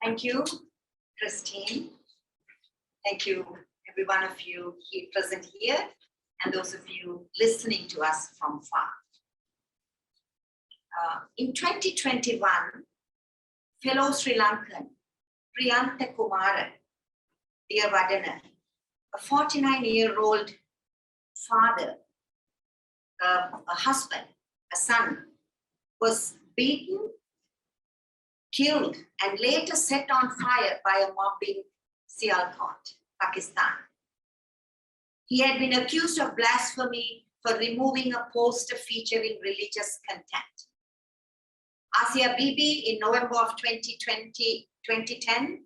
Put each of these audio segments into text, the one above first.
Thank you, Christine. Thank you, every one of you here present here, and those of you listening to us from far. In 2021, fellow Sri Lankan, Priyanta Kumara Dearwadana, a 49-year-old father, a husband, a son, was beaten, killed, and later set on fire by a mob in Sialkot, Pakistan. He had been accused of blasphemy for removing a poster featuring religious content. Asia Bibi, in November of 2010,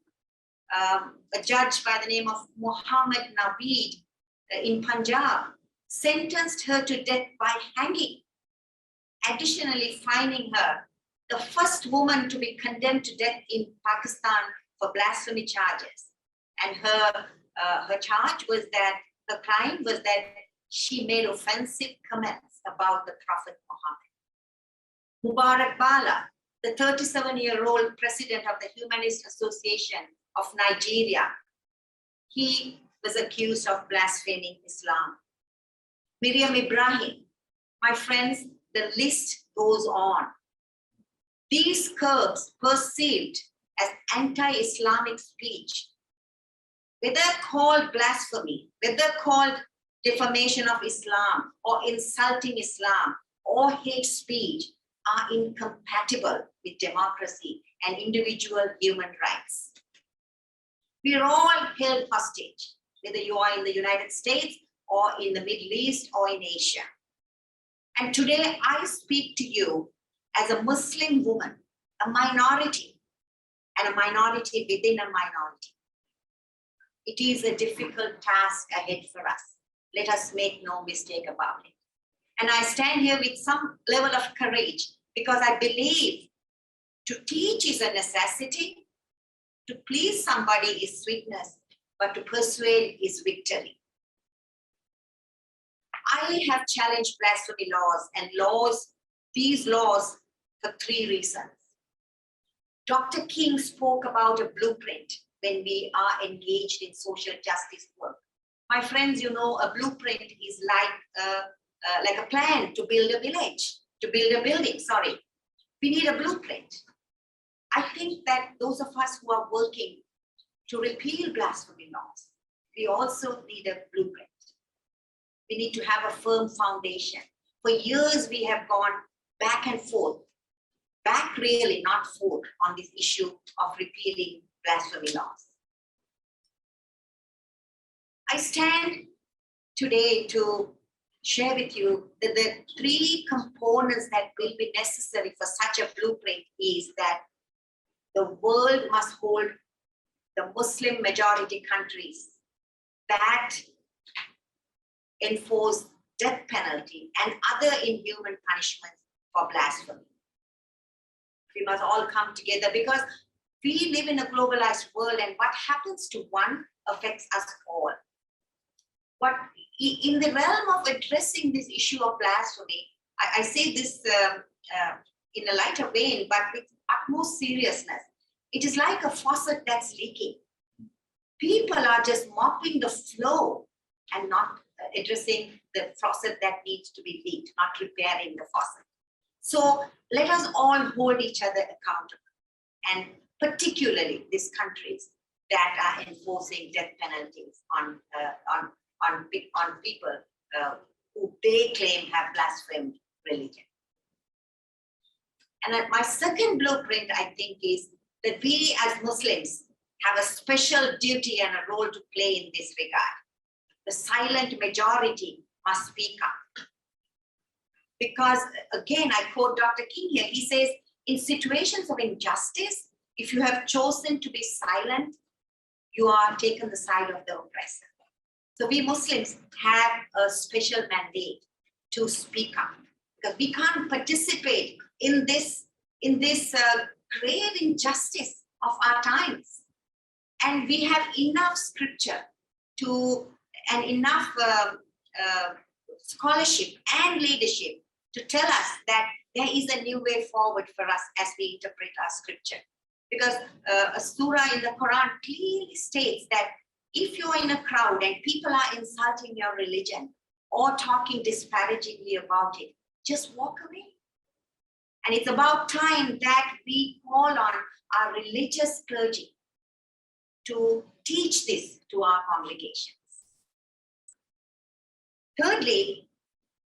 a judge by the name of Muhammad Naveed in Punjab sentenced her to death by hanging, additionally fining her the first woman to be condemned to death in Pakistan for blasphemy charges. And her charge was that, the crime was that she made offensive comments about the Prophet Muhammad. Mubarak Bala, the 37-year-old president of the Humanist Association of Nigeria, he was accused of blaspheming Islam. Miriam Ibrahim, my friends, the list goes on. These curbs perceived as anti-Islamic speech, whether called blasphemy, whether called defamation of Islam or insulting Islam or hate speech, are incompatible with democracy and individual human rights. We are all held hostage, whether you are in the United States or in the Middle East or in Asia. And today I speak to you as a Muslim woman, a minority, and a minority within a minority. It is a difficult task ahead for us. Let us make no mistake about it. And I stand here with some level of courage because I believe to teach is a necessity, to please somebody is sweetness, but to persuade is victory. I have challenged blasphemy laws and these laws for 3 reasons. Dr. King spoke about a blueprint when we are engaged in social justice work. My friends, you know, a blueprint is like a plan to build a village, to build a building, sorry. We need a blueprint. I think that those of us who are working to repeal blasphemy laws, we also need a blueprint. We need to have a firm foundation. For years, we have gone back and forth, back really, not forth, on this issue of repealing blasphemy laws. I stand today to share with you that the 3 components that will be necessary for such a blueprint is that the world must hold the Muslim majority countries that enforce death penalty and other inhuman punishments for blasphemy. We must all come together because we live in a globalized world, and what happens to one affects us all. But in the realm of addressing this issue of blasphemy, I say this in a lighter vein, but with utmost seriousness. It is like a faucet that's leaking. People are just mopping the flow and not addressing the faucet that needs to be leaked, not repairing the faucet. So let us all hold each other accountable, and particularly these countries that are enforcing death penalties on people who they claim have blasphemed religion. And my second blueprint, I think, is that we as Muslims have a special duty and a role to play in this regard. The silent majority must speak up. Because again, I quote Dr. King here, he says, in situations of injustice, if you have chosen to be silent, you are taken the side of the oppressor. So we Muslims have a special mandate to speak up, because we can't participate in this grave injustice of our times. And we have enough scripture and enough scholarship and leadership to tell us that there is a new way forward for us as we interpret our scripture. Because a surah in the Quran clearly states that if you're in a crowd and people are insulting your religion or talking disparagingly about it, just walk away. And it's about time that we call on our religious clergy to teach this to our congregations. Thirdly,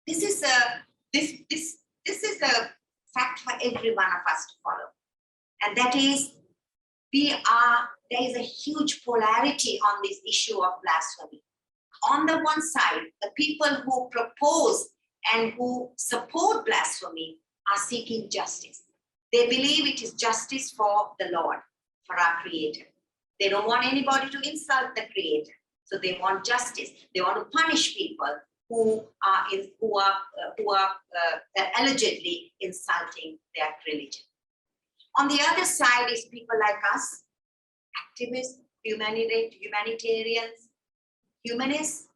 this is a fact for every one of us to follow. And that is, there is a huge polarity on this issue of blasphemy. On the one side, the people who propose and who support blasphemy are seeking justice. They believe it is justice for the Lord, for our Creator. They don't want anybody to insult the Creator. So they want justice. They want to punish people who are allegedly insulting their religion. On the other side is people like us, activists, humanitarians, humanists,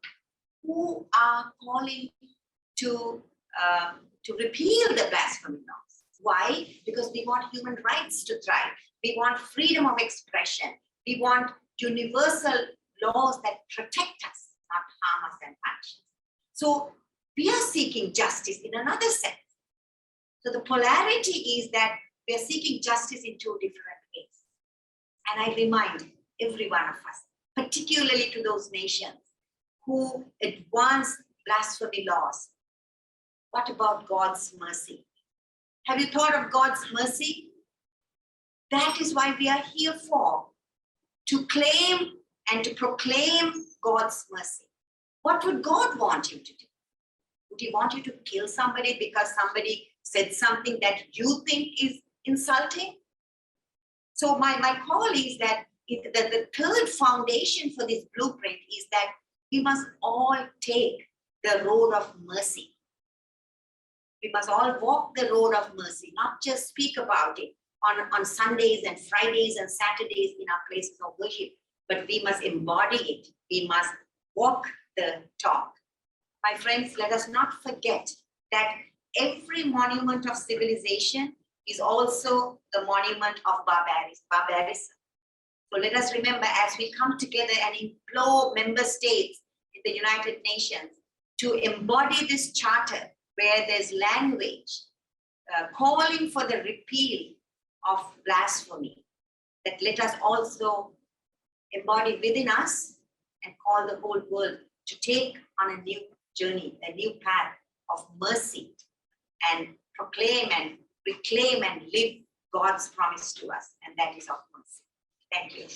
who are calling to repeal the blasphemy laws. Why? Because we want human rights to thrive. We want freedom of expression. We want universal laws that protect us, not harm us and punish us. So we are seeking justice in another sense. So the polarity is that we are seeking justice in two different ways. And I remind every one of us, particularly to those nations who advance blasphemy laws, what about God's mercy? Have you thought of God's mercy? That is why we are here for, to claim and to proclaim God's mercy. What would God want you to do? Would he want you to kill somebody because somebody said something that you think is insulting? So my call is that the third foundation for this blueprint is that we must all take the road of mercy. We must all walk the road of mercy, not just speak about it on Sundays and Fridays and Saturdays in our places of worship, but we must embody it. We must walk the talk. My friends, let us not forget that every monument of civilization is also the monument of barbarism. So let us remember, as we come together and implore member states in the United Nations to embody this charter where there's language calling for the repeal of blasphemy, that let us also embody within us and call the whole world to take on a new journey, a new path of mercy, and proclaim and reclaim and live God's promise to us, and that is of mercy. Thank you.